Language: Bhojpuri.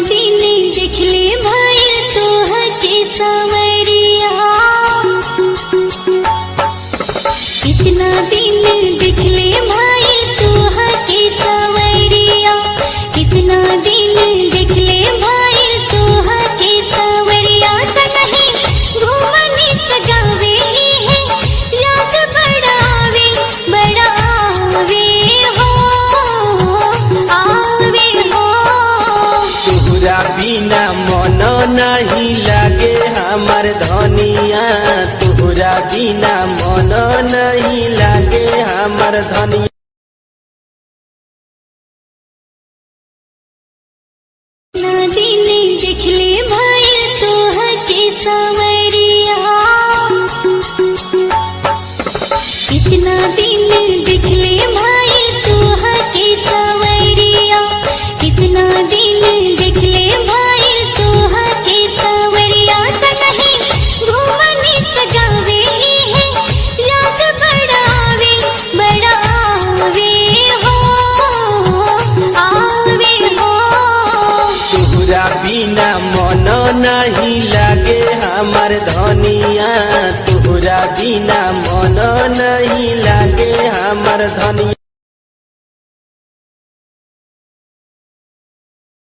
दिन देखले भइल तोहके सवरिया, कितना दिन देखले भइल तोहके सवरिया, कितना दिन देखले भइल तोहके सवरिया। संगहि घूमनी सजावे है याद बड़ावे बड़ावे हो आवे हो। तोहरा बिना मन नहीं लागे हमर धनिया, तोहरा बिना मन नहीं लागे हमर धनिया। ना दिन देखले भइल तोहके सवरिया, कितना दिन देखले भइल तोहके सवरिया, कितना दिन देखले भइल तोहके सवरिया। संगहि घूमनी सजावे है याद बड़ावे बड़ावे हो आवे हो। तोहरा बिना मन नहीं लागे हमर धनिया, तोहरा बिना मन नहीं लागे हमर धनिया।